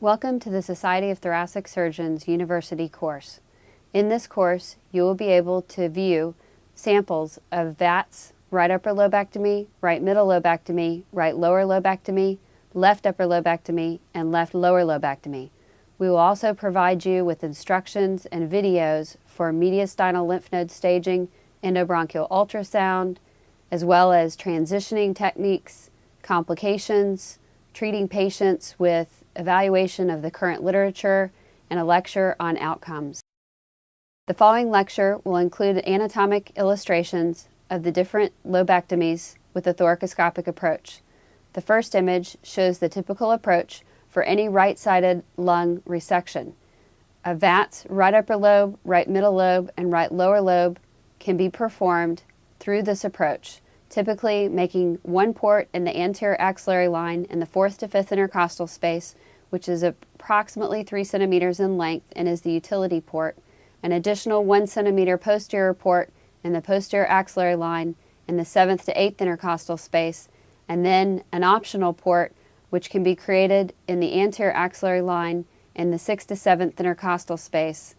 Welcome to the Society of Thoracic Surgeons University course. In this course, you will be able to view samples of VATS, right upper lobectomy, right middle lobectomy, right lower lobectomy, left upper lobectomy, and left lower lobectomy. We will also provide you with instructions and videos for mediastinal lymph node staging, endobronchial ultrasound, as well as transitioning techniques, complications, treating patients with evaluation of the current literature, and a lecture on outcomes. The following lecture will include anatomic illustrations of the different lobectomies with the thoracoscopic approach. The first image shows the typical approach for any right-sided lung resection. A VATS, right upper lobe, right middle lobe, and right lower lobe can be performed through this approach, typically making one port in the anterior axillary line in the 4th to 5th intercostal space, which is approximately 3 centimeters in length and is the utility port, an additional 1 centimeter posterior port in the posterior axillary line in the 7th to 8th intercostal space, and then an optional port which can be created in the anterior axillary line in the 6th to 7th intercostal space.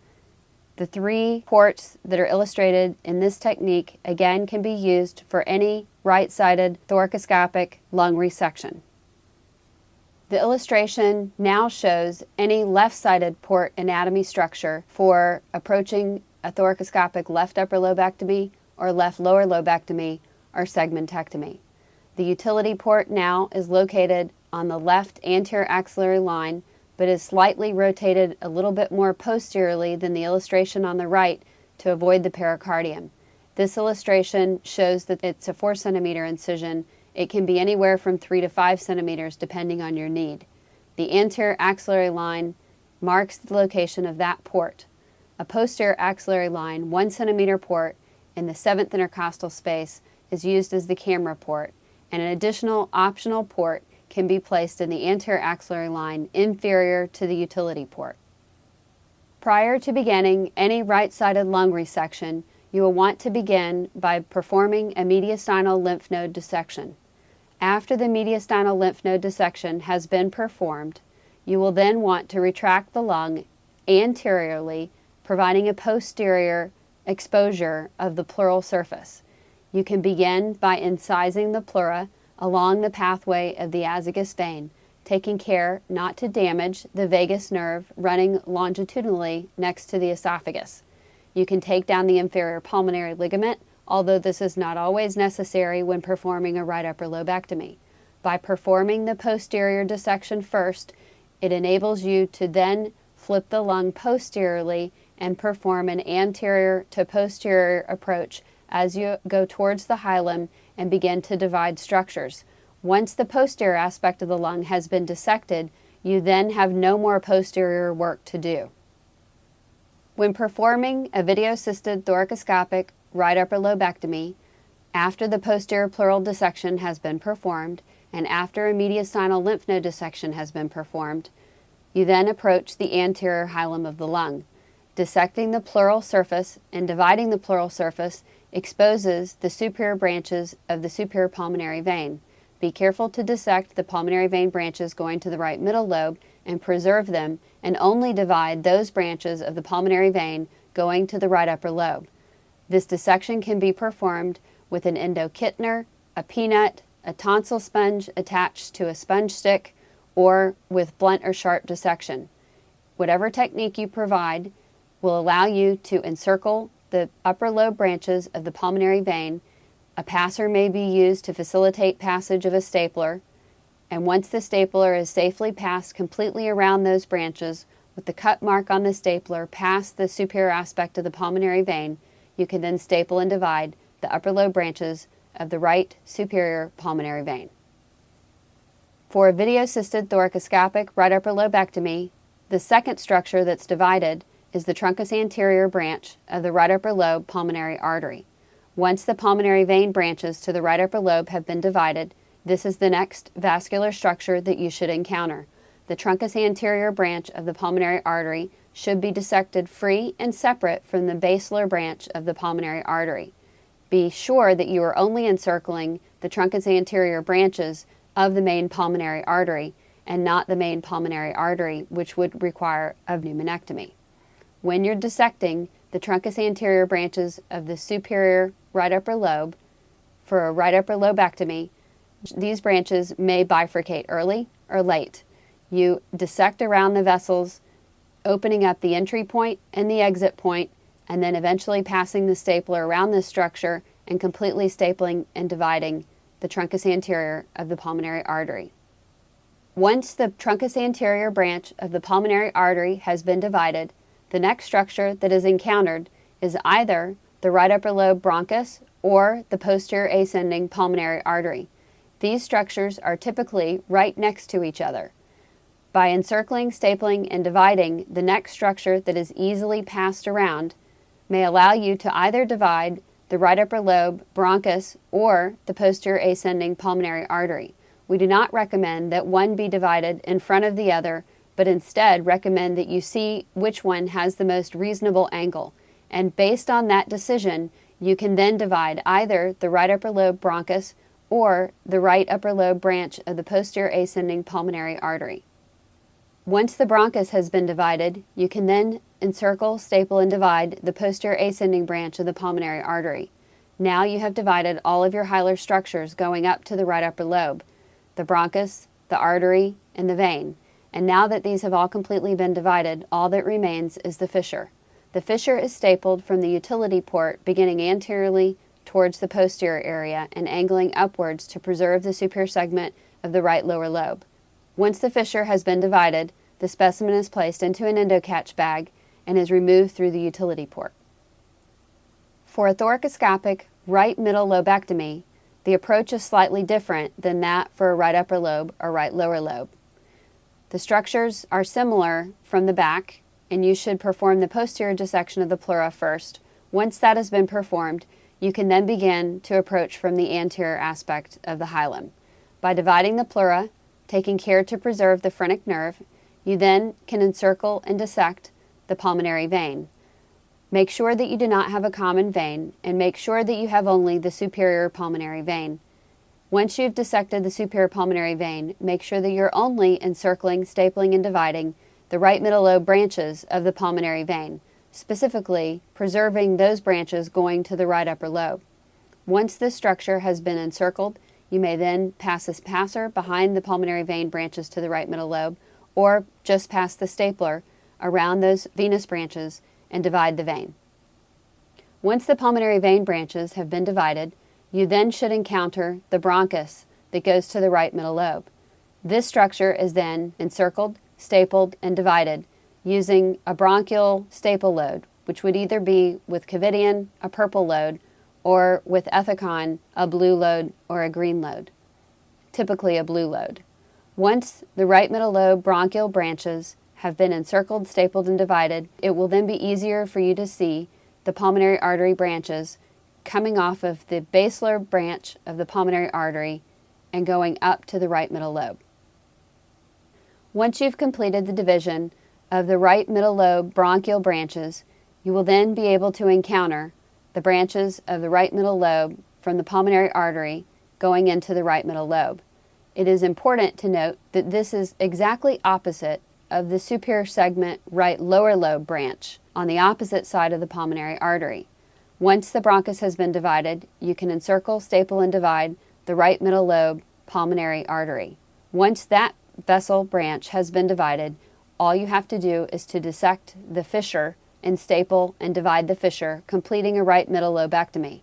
The 3 ports that are illustrated in this technique again can be used for any right-sided thoracoscopic lung resection. The illustration now shows any left-sided port anatomy structure for approaching a thoracoscopic left upper lobectomy or left lower lobectomy or segmentectomy. The utility port now is located on the left anterior axillary line, but is slightly rotated a little bit more posteriorly than the illustration on the right to avoid the pericardium. This illustration shows that it's a 4 centimeter incision. It can be anywhere from 3 to 5 centimeters depending on your need. The anterior axillary line marks the location of that port. A posterior axillary line, 1 centimeter port in the 7th intercostal space is used as the camera port, and an additional optional port can be placed in the anterior axillary line inferior to the utility port. Prior to beginning any right-sided lung resection, you will want to begin by performing a mediastinal lymph node dissection. After the mediastinal lymph node dissection has been performed, you will then want to retract the lung anteriorly, providing a posterior exposure of the pleural surface. You can begin by incising the pleura along the pathway of the azygous vein, taking care not to damage the vagus nerve running longitudinally next to the esophagus. You can take down the inferior pulmonary ligament, although this is not always necessary when performing a right upper lobectomy. By performing the posterior dissection first, it enables you to then flip the lung posteriorly and perform an anterior to posterior approach as you go towards the hilum and begin to divide structures. Once the posterior aspect of the lung has been dissected, you then have no more posterior work to do. When performing a video-assisted thoracoscopic right upper lobectomy, after the posterior pleural dissection has been performed and after a mediastinal lymph node dissection has been performed, you then approach the anterior hilum of the lung. Dissecting the pleural surface and dividing the pleural surface exposes the superior branches of the superior pulmonary vein. Be careful to dissect the pulmonary vein branches going to the right middle lobe and preserve them, and only divide those branches of the pulmonary vein going to the right upper lobe. This dissection can be performed with an endo-Kittner, a peanut, a tonsil sponge attached to a sponge stick, or with blunt or sharp dissection. Whatever technique you provide will allow you to encircle the upper lobe branches of the pulmonary vein. A passer may be used to facilitate passage of a stapler, and once the stapler is safely passed completely around those branches with the cut mark on the stapler past the superior aspect of the pulmonary vein, you can then staple and divide the upper lobe branches of the right superior pulmonary vein. For a video-assisted thoracoscopic right upper lobectomy, the second structure that's divided is the truncus anterior branch of the right upper lobe pulmonary artery. Once the pulmonary vein branches to the right upper lobe have been divided, this is the next vascular structure that you should encounter. The truncus anterior branch of the pulmonary artery should be dissected free and separate from the basilar branch of the pulmonary artery. Be sure that you are only encircling the truncus anterior branches of the main pulmonary artery and not the main pulmonary artery, which would require a pneumonectomy. When you're dissecting the truncus anterior branches of the superior right upper lobe for a right upper lobectomy, these branches may bifurcate early or late. You dissect around the vessels, opening up the entry point and the exit point, and then eventually passing the stapler around this structure and completely stapling and dividing the truncus anterior of the pulmonary artery. Once the truncus anterior branch of the pulmonary artery has been divided, the next structure that is encountered is either the right upper lobe bronchus or the posterior ascending pulmonary artery. These structures are typically right next to each other. By encircling, stapling, and dividing, the next structure that is easily passed around may allow you to either divide the right upper lobe bronchus or the posterior ascending pulmonary artery. We do not recommend that one be divided in front of the other, but instead recommend that you see which one has the most reasonable angle. And based on that decision, you can then divide either the right upper lobe bronchus or the right upper lobe branch of the posterior ascending pulmonary artery. Once the bronchus has been divided, you can then encircle, staple, and divide the posterior ascending branch of the pulmonary artery. Now you have divided all of your hilar structures going up to the right upper lobe, the bronchus, the artery, and the vein. And now that these have all completely been divided, all that remains is the fissure. The fissure is stapled from the utility port beginning anteriorly towards the posterior area and angling upwards to preserve the superior segment of the right lower lobe. Once the fissure has been divided, the specimen is placed into an endocatch bag and is removed through the utility port. For a thoracoscopic right middle lobectomy, the approach is slightly different than that for a right upper lobe or right lower lobe. The structures are similar from the back, and you should perform the posterior dissection of the pleura first. Once that has been performed, you can then begin to approach from the anterior aspect of the hilum. By dividing the pleura, taking care to preserve the phrenic nerve, you then can encircle and dissect the pulmonary vein. Make sure that you do not have a common vein, and make sure that you have only the superior pulmonary vein. Once you've dissected the superior pulmonary vein, make sure that you're only encircling, stapling, and dividing the right middle lobe branches of the pulmonary vein, specifically preserving those branches going to the right upper lobe. Once this structure has been encircled, you may then pass this passer behind the pulmonary vein branches to the right middle lobe, or just pass the stapler around those venous branches and divide the vein. Once the pulmonary vein branches have been divided, you then should encounter the bronchus that goes to the right middle lobe. This structure is then encircled, stapled, and divided using a bronchial staple load, which would either be with Covidian, a purple load, or with Ethicon, a blue load or a green load, typically a blue load. Once the right middle lobe bronchial branches have been encircled, stapled, and divided, it will then be easier for you to see the pulmonary artery branches coming off of the basilar branch of the pulmonary artery and going up to the right middle lobe. Once you've completed the division of the right middle lobe bronchial branches, you will then be able to encounter the branches of the right middle lobe from the pulmonary artery going into the right middle lobe. It is important to note that this is exactly opposite of the superior segment right lower lobe branch on the opposite side of the pulmonary artery. Once the bronchus has been divided, you can encircle, staple, and divide the right middle lobe pulmonary artery. Once that vessel branch has been divided, all you have to do is to dissect the fissure and staple and divide the fissure, completing a right middle lobectomy.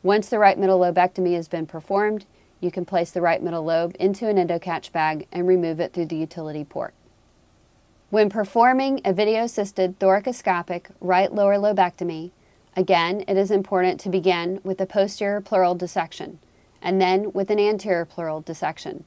Once the right middle lobectomy has been performed, you can place the right middle lobe into an endocatch bag and remove it through the utility port. When performing a video-assisted thoracoscopic right lower lobectomy, again, it is important to begin with a posterior pleural dissection and then with an anterior pleural dissection.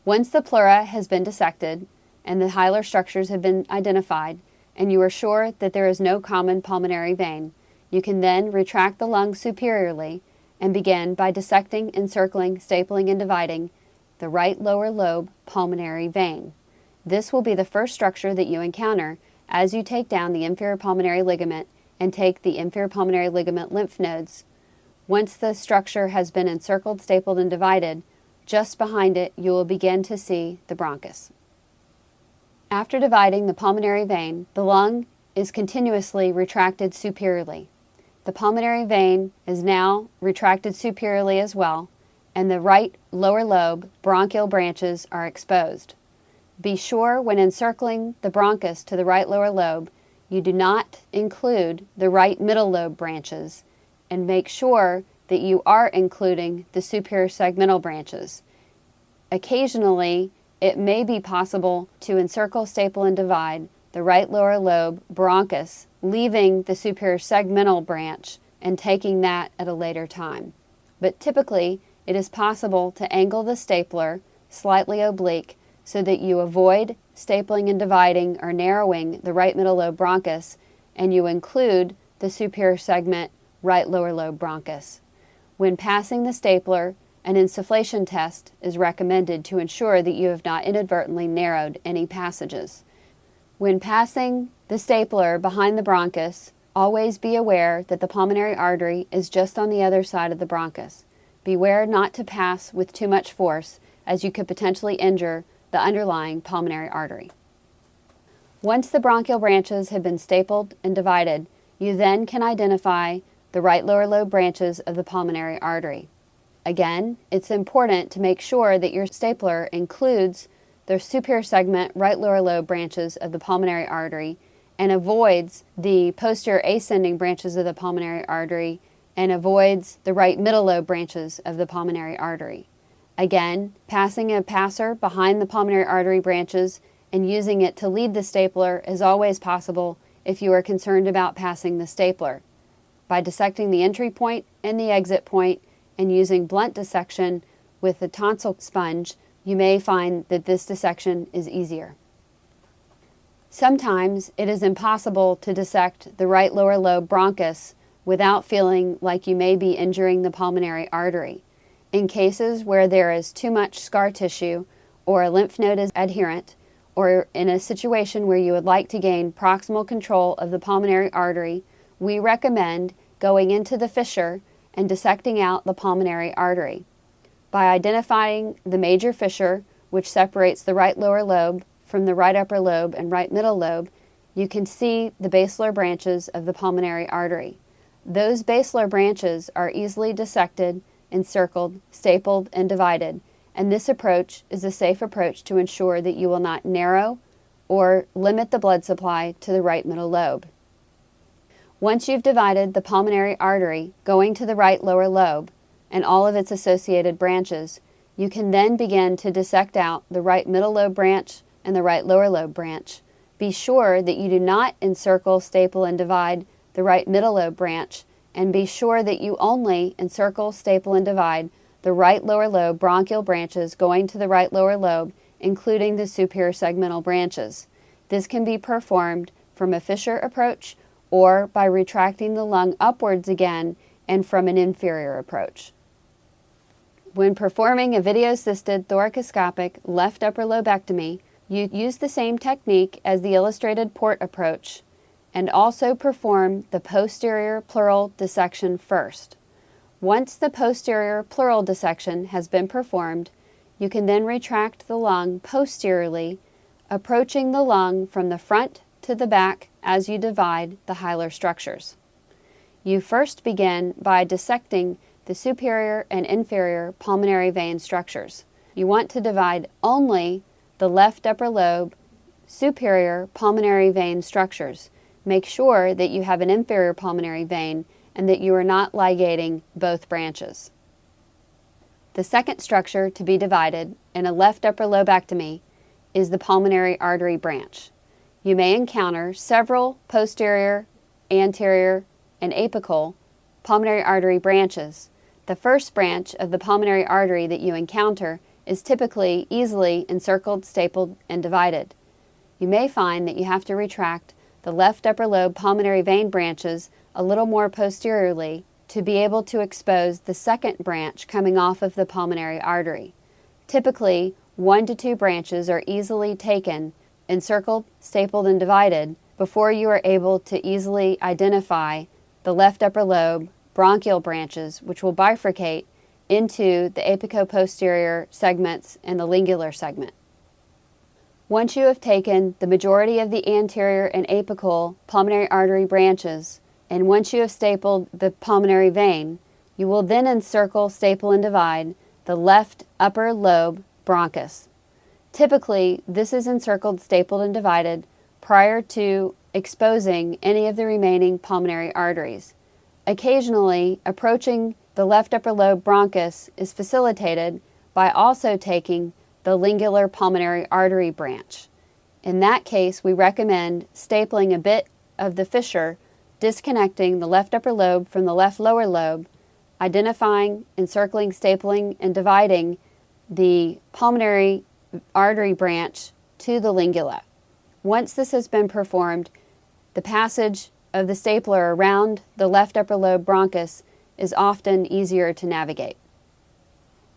Once the pleura has been dissected and the hilar structures have been identified, and you are sure that there is no common pulmonary vein, you can then retract the lung superiorly and begin by dissecting, encircling, stapling, and dividing the right lower lobe pulmonary vein. This will be the first structure that you encounter as you take down the inferior pulmonary ligament and take the inferior pulmonary ligament lymph nodes. Once the structure has been encircled, stapled, and divided, just behind it you will begin to see the bronchus. After dividing the pulmonary vein, the lung is continuously retracted superiorly. The pulmonary vein is now retracted superiorly as well, and the right lower lobe bronchial branches are exposed. Be sure when encircling the bronchus to the right lower lobe, you do not include the right middle lobe branches, and make sure that you are including the superior segmental branches. Occasionally, it may be possible to encircle, staple, and divide the right lower lobe bronchus, leaving the superior segmental branch and taking that at a later time. But typically, it is possible to angle the stapler slightly oblique so that you avoid stapling and dividing or narrowing the right middle lobe bronchus, and you include the superior segment right lower lobe bronchus. When passing the stapler, an insufflation test is recommended to ensure that you have not inadvertently narrowed any passages. When passing the stapler behind the bronchus, always be aware that the pulmonary artery is just on the other side of the bronchus. Beware not to pass with too much force, as you could potentially injure the underlying pulmonary artery. Once the bronchial branches have been stapled and divided, you then can identify the right lower lobe branches of the pulmonary artery. Again, it's important to make sure that your stapler includes the superior segment right lower lobe branches of the pulmonary artery and avoids the posterior ascending branches of the pulmonary artery and avoids the right middle lobe branches of the pulmonary artery. Again, passing a passer behind the pulmonary artery branches and using it to lead the stapler is always possible if you are concerned about passing the stapler. By dissecting the entry point and the exit point and using blunt dissection with the tonsil sponge, you may find that this dissection is easier. Sometimes it is impossible to dissect the right lower lobe bronchus without feeling like you may be injuring the pulmonary artery. In cases where there is too much scar tissue or a lymph node is adherent, or in a situation where you would like to gain proximal control of the pulmonary artery, we recommend going into the fissure and dissecting out the pulmonary artery. By identifying the major fissure, which separates the right lower lobe from the right upper lobe and right middle lobe, you can see the basilar branches of the pulmonary artery. Those basilar branches are easily dissected, encircled, stapled, and divided, and this approach is a safe approach to ensure that you will not narrow or limit the blood supply to the right middle lobe. Once you've divided the pulmonary artery going to the right lower lobe and all of its associated branches, you can then begin to dissect out the right middle lobe branch and the right lower lobe branch. Be sure that you do not encircle, staple, and divide the right middle lobe branch, and be sure that you only encircle, staple, and divide the right lower lobe bronchial branches going to the right lower lobe, including the superior segmental branches. This can be performed from a fissure approach or by retracting the lung upwards again and from an inferior approach. When performing a video-assisted thoracoscopic left upper lobectomy, you use the same technique as the illustrated port approach and also perform the posterior pleural dissection first. Once the posterior pleural dissection has been performed, you can then retract the lung posteriorly, approaching the lung from the front to the back as you divide the hilar structures. You first begin by dissecting the superior and inferior pulmonary vein structures. You want to divide only the left upper lobe superior pulmonary vein structures. Make sure that you have an inferior pulmonary vein and that you are not ligating both branches. The second structure to be divided in a left upper lobectomy is the pulmonary artery branch. You may encounter several posterior, anterior, and apical pulmonary artery branches. The first branch of the pulmonary artery that you encounter is typically easily encircled, stapled, and divided. You may find that you have to retract the left upper lobe pulmonary vein branches a little more posteriorly to be able to expose the second branch coming off of the pulmonary artery. Typically, 1 to 2 branches are easily taken, encircled, stapled, and divided before you are able to easily identify the left upper lobe bronchial branches, which will bifurcate into the apico-posterior segments and the lingular segment. Once you have taken the majority of the anterior and apical pulmonary artery branches, and once you have stapled the pulmonary vein, you will then encircle, staple, and divide the left upper lobe bronchus. Typically, this is encircled, stapled, and divided prior to exposing any of the remaining pulmonary arteries. Occasionally, approaching the left upper lobe bronchus is facilitated by also taking the lingular pulmonary artery branch. In that case, we recommend stapling a bit of the fissure, disconnecting the left upper lobe from the left lower lobe, identifying, encircling, stapling, and dividing the pulmonary artery branch to the lingula. Once this has been performed, the passage of the stapler around the left upper lobe bronchus is often easier to navigate.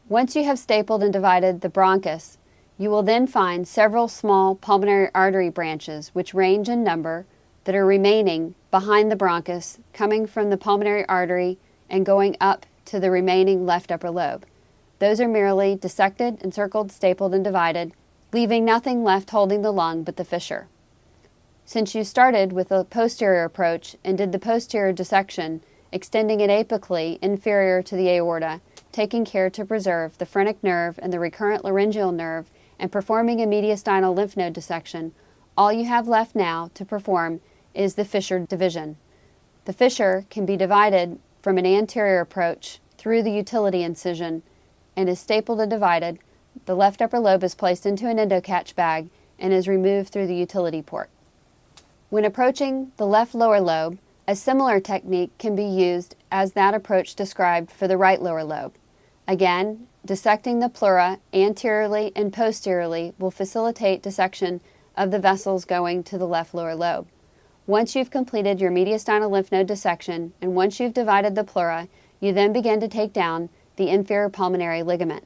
Once you have stapled and divided the bronchus, you will then find several small pulmonary artery branches which range in number that are remaining behind the bronchus, coming from the pulmonary artery and going up to the remaining left upper lobe. Those are merely dissected, encircled, stapled, and divided, leaving nothing left holding the lung but the fissure. Since you started with a posterior approach and did the posterior dissection, extending it apically inferior to the aorta, taking care to preserve the phrenic nerve and the recurrent laryngeal nerve, and performing a mediastinal lymph node dissection, all you have left now to perform is the fissure division. The fissure can be divided from an anterior approach through the utility incision and is stapled and divided. The left upper lobe is placed into an endocatch bag and is removed through the utility port. When approaching the left lower lobe, a similar technique can be used as that approach described for the right lower lobe. Again, dissecting the pleura anteriorly and posteriorly will facilitate dissection of the vessels going to the left lower lobe. Once you've completed your mediastinal lymph node dissection and once you've divided the pleura, you then begin to take down the inferior pulmonary ligament.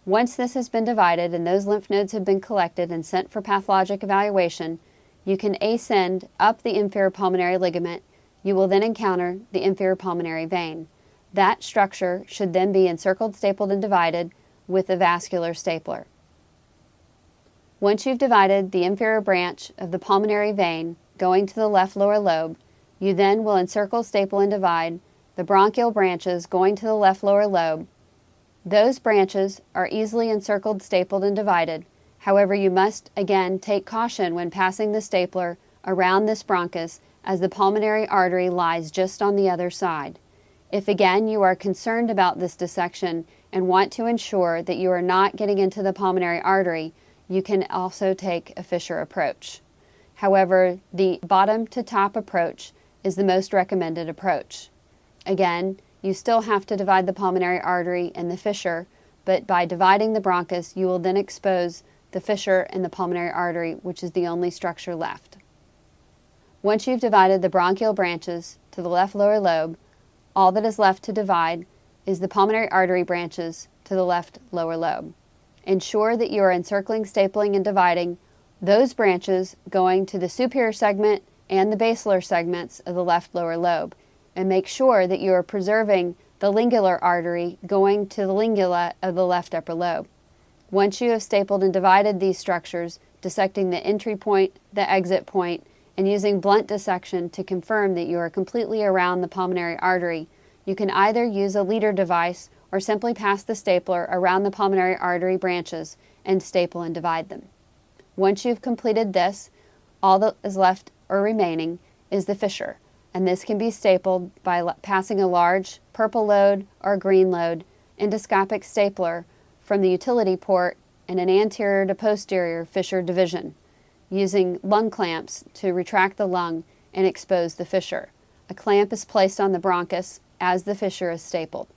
Once this has been divided and those lymph nodes have been collected and sent for pathologic evaluation, you can ascend up the inferior pulmonary ligament. You will then encounter the inferior pulmonary vein. That structure should then be encircled, stapled, and divided with a vascular stapler. Once you've divided the inferior branch of the pulmonary vein going to the left lower lobe, you then will encircle, staple, and divide the bronchial branches going to the left lower lobe. Those branches are easily encircled, stapled, and divided. However, you must again take caution when passing the stapler around this bronchus, as the pulmonary artery lies just on the other side. If again you are concerned about this dissection and want to ensure that you are not getting into the pulmonary artery, you can also take a fissure approach. However, the bottom to top approach is the most recommended approach. Again, you still have to divide the pulmonary artery and the fissure, but by dividing the bronchus, you will then expose the fissure and the pulmonary artery, which is the only structure left. Once you've divided the bronchial branches to the left lower lobe, all that is left to divide is the pulmonary artery branches to the left lower lobe. Ensure that you are encircling, stapling, and dividing those branches going to the superior segment and the basilar segments of the left lower lobe, and make sure that you are preserving the lingular artery going to the lingula of the left upper lobe. Once you have stapled and divided these structures, dissecting the entry point, the exit point, and using blunt dissection to confirm that you are completely around the pulmonary artery, you can either use a leader device or simply pass the stapler around the pulmonary artery branches and staple and divide them. Once you've completed this, all that is left or remaining is the fissure, and this can be stapled by passing a large purple load or green load endoscopic stapler from the utility port and an anterior to posterior fissure division, using lung clamps to retract the lung and expose the fissure. A clamp is placed on the bronchus as the fissure is stapled.